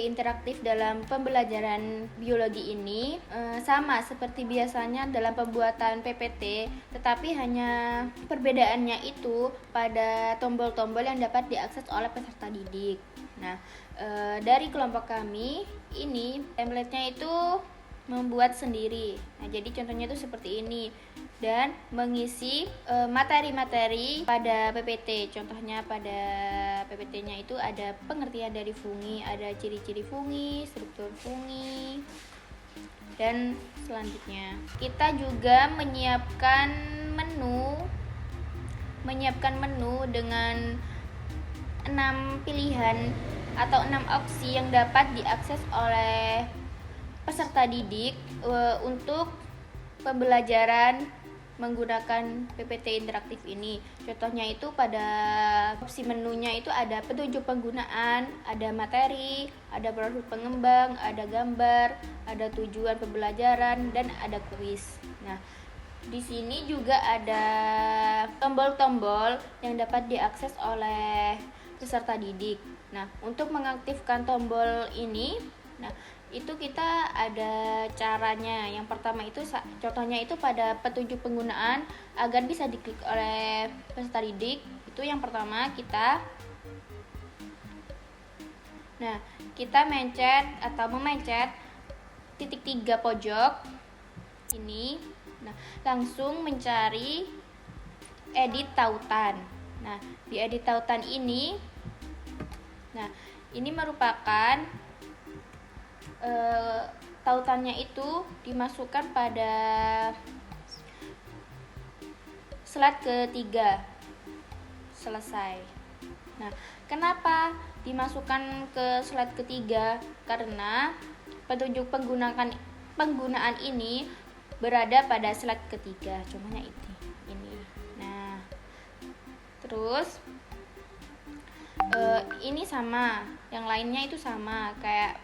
interaktif dalam pembelajaran biologi ini sama seperti biasanya dalam pembuatan PPT, tetapi hanya perbedaannya itu pada tombol-tombol yang dapat diakses oleh peserta didik. Nah, dari kelompok kami ini template-nya itu membuat sendiri. Nah, jadi contohnya itu seperti ini dan mengisi materi-materi pada PPT. Contohnya pada PPT-nya itu ada pengertian dari fungi, ada ciri-ciri fungi, struktur fungi, dan selanjutnya kita juga menyiapkan menu dengan 6 pilihan atau 6 opsi yang dapat diakses oleh peserta didik untuk pembelajaran menggunakan PPT interaktif ini. Contohnya itu pada opsi menunya itu ada petunjuk penggunaan, ada materi, ada proses pengembang, ada gambar, ada tujuan pembelajaran, dan ada kuis. Nah, di sini juga ada tombol-tombol yang dapat diakses oleh peserta didik. Nah, untuk mengaktifkan tombol ini, nah itu kita ada caranya. Yang pertama itu contohnya itu pada petunjuk penggunaan agar bisa diklik oleh peserta didik. Itu yang pertama kita memencet titik 3 pojok ini. Nah, langsung mencari edit tautan. Nah, di edit tautan ini ini merupakan tautannya itu dimasukkan pada slide ketiga. Selesai. Nah, kenapa dimasukkan ke slide ketiga? Karena petunjuk penggunaan ini berada pada slide ketiga. Contohnya ini. Nah, terus ini sama, yang lainnya itu sama kayak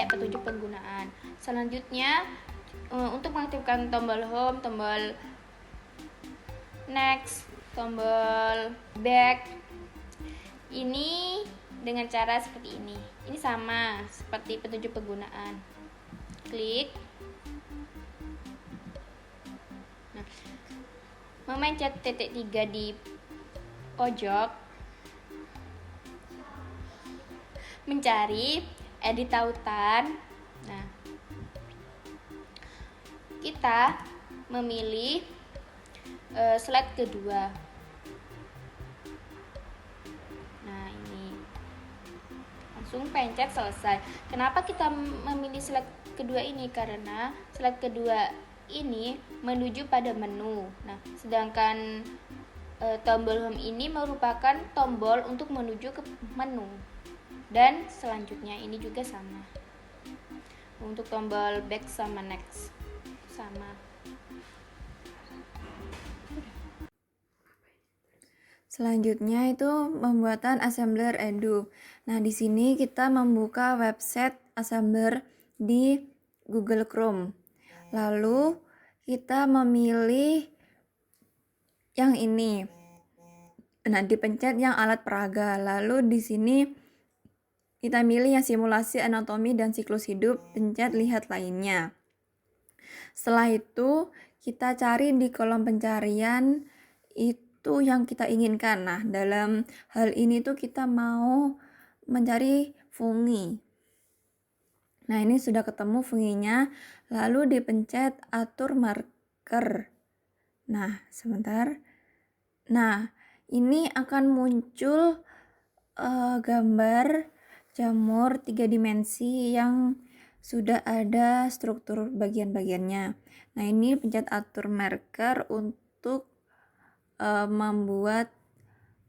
petunjuk penggunaan. Selanjutnya untuk mengaktifkan tombol home, tombol next, tombol back ini dengan cara seperti ini. Ini sama seperti petunjuk penggunaan. Klik. Nah, memencet titik 3 di pojok, mencari edit tautan. Nah, kita memilih slide kedua. Nah, ini langsung pencet selesai. Kenapa kita memilih slide kedua ini? Karena slide kedua ini menuju pada menu. Nah, sedangkan tombol home ini merupakan tombol untuk menuju ke menu. Dan selanjutnya ini juga sama. Untuk tombol back sama next sama. Selanjutnya itu pembuatan assembler edu. Nah, di sini kita membuka website assembler di Google Chrome. Lalu kita memilih yang ini. Nah, dipencet yang alat peraga. Lalu di sini kita milih yang simulasi anatomi dan siklus hidup, pencet lihat lainnya. Setelah itu kita cari di kolom pencarian itu yang kita inginkan. Nah, dalam hal ini tuh kita mau mencari fungi. Nah, ini sudah ketemu funginya, lalu dipencet atur marker. Nah, sebentar. Nah, ini akan muncul gambar jamur 3 dimensi yang sudah ada struktur bagian-bagiannya. Nah, ini pencet atur marker untuk membuat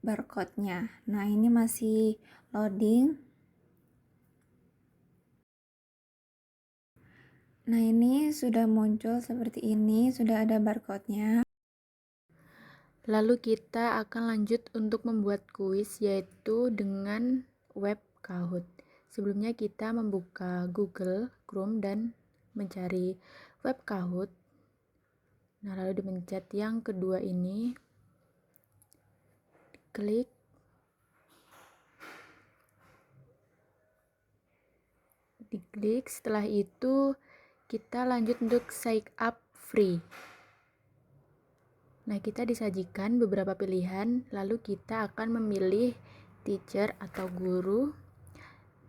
barcode-nya. Nah, ini masih loading. Nah, ini sudah muncul seperti ini, sudah ada barcode-nya. Lalu kita akan lanjut untuk membuat kuis, yaitu dengan web Kahoot. Sebelumnya kita membuka Google Chrome dan mencari web Kahoot. Nah, lalu dipencet yang kedua ini, klik. diklik. Setelah itu kita lanjut untuk sign up free. Nah, kita disajikan beberapa pilihan, lalu kita akan memilih teacher atau guru,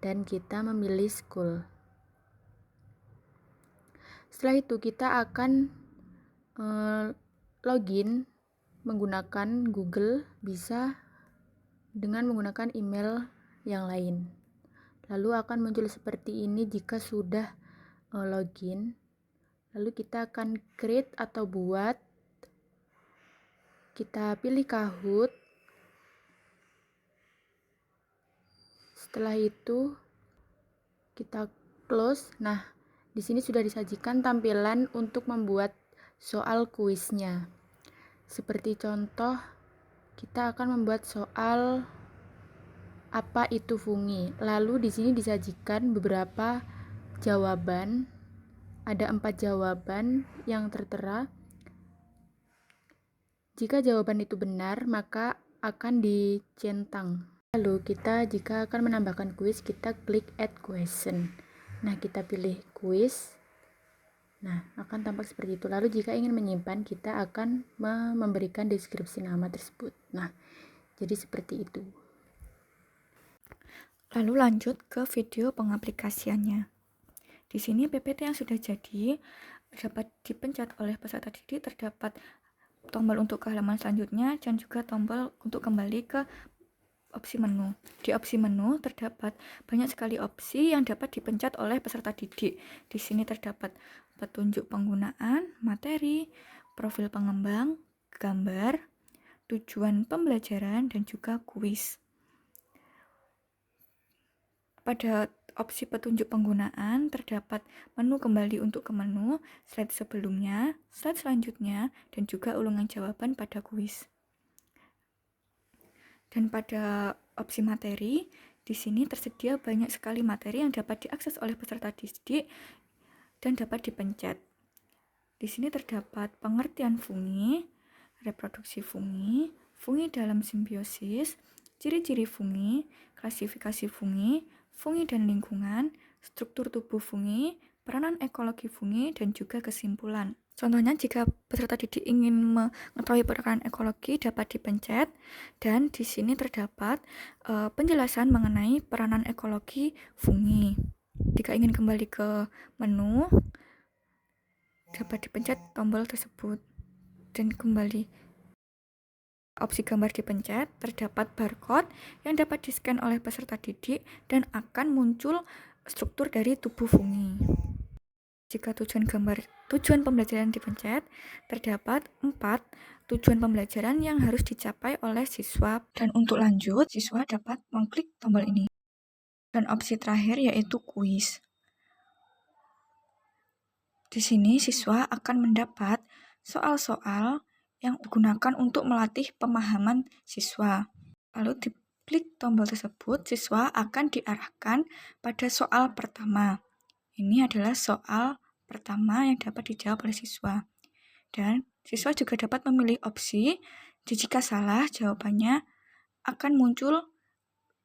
dan kita memilih school. Setelah itu kita akan login menggunakan Google, bisa dengan menggunakan email yang lain. Lalu akan muncul seperti ini jika sudah login. Lalu kita akan create atau buat. Kita pilih Kahoot. Setelah itu kita close. Nah, di sini sudah disajikan tampilan untuk membuat soal kuisnya. Seperti contoh, kita akan membuat soal apa itu fungi. Lalu di sini disajikan beberapa jawaban. Ada 4 jawaban yang tertera. Jika jawaban itu benar, maka akan dicentang. Lalu jika akan menambahkan kuis, kita klik add question. Nah, kita pilih kuis. Nah, akan tampak seperti itu. Lalu jika ingin menyimpan, kita akan memberikan deskripsi nama tersebut. Nah, jadi seperti itu. Lalu lanjut ke video pengaplikasiannya. Di sini PPT yang sudah jadi dapat dipencet oleh peserta didik, terdapat tombol untuk ke halaman selanjutnya dan juga tombol untuk kembali ke opsi menu. Di opsi menu terdapat banyak sekali opsi yang dapat dipencet oleh peserta didik. Di sini terdapat petunjuk penggunaan, materi, profil pengembang, gambar, tujuan pembelajaran, dan juga kuis. Pada opsi petunjuk penggunaan terdapat menu kembali untuk ke menu, slide sebelumnya, slide selanjutnya, dan juga ulangan jawaban pada kuis. Dan pada opsi materi, di sini tersedia banyak sekali materi yang dapat diakses oleh peserta didik dan dapat dipencet. Di sini terdapat pengertian fungi, reproduksi fungi, fungi dalam simbiosis, ciri-ciri fungi, klasifikasi fungi, fungi dan lingkungan, struktur tubuh fungi, peranan ekologi fungi, dan juga kesimpulan. Contohnya, jika peserta didik ingin mengetahui peranan ekologi, dapat dipencet, dan di sini terdapat penjelasan mengenai peranan ekologi fungi. Jika ingin kembali ke menu, dapat dipencet tombol tersebut, dan kembali. Opsi gambar dipencet, terdapat barcode yang dapat di-scan oleh peserta didik dan akan muncul struktur dari tubuh fungi. Jika tujuan pembelajaran dipencet, terdapat 4 tujuan pembelajaran yang harus dicapai oleh siswa. Dan untuk lanjut, siswa dapat mengklik tombol ini. Dan opsi terakhir yaitu kuis. Di sini siswa akan mendapat soal-soal yang digunakan untuk melatih pemahaman siswa. Lalu diklik tombol tersebut, siswa akan diarahkan pada soal pertama. Ini adalah soal pertama yang dapat dijawab oleh siswa. Dan siswa juga dapat memilih opsi, jika salah jawabannya akan muncul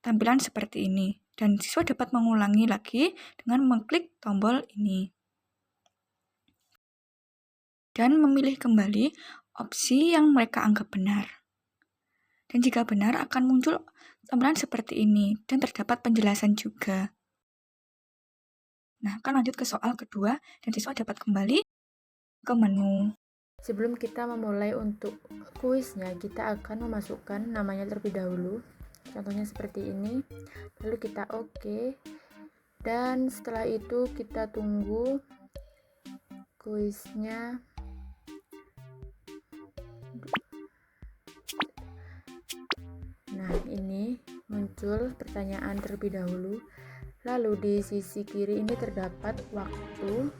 tampilan seperti ini. Dan siswa dapat mengulangi lagi dengan mengklik tombol ini. Dan memilih kembali opsi yang mereka anggap benar. Dan jika benar akan muncul tampilan seperti ini dan terdapat penjelasan juga. Nah, akan lanjut ke soal kedua dan siswa dapat kembali ke menu. Sebelum kita memulai untuk kuisnya, kita akan memasukkan namanya terlebih dahulu. Contohnya seperti ini. Lalu kita oke. Dan setelah itu kita tunggu kuisnya. Nah, ini muncul pertanyaan terlebih dahulu. Lalu di sisi kiri ini terdapat waktu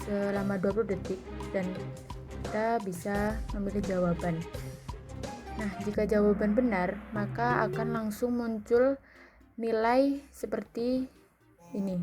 selama 20 detik dan kita bisa memilih jawaban. Nah, jika jawaban benar, maka akan langsung muncul nilai seperti ini.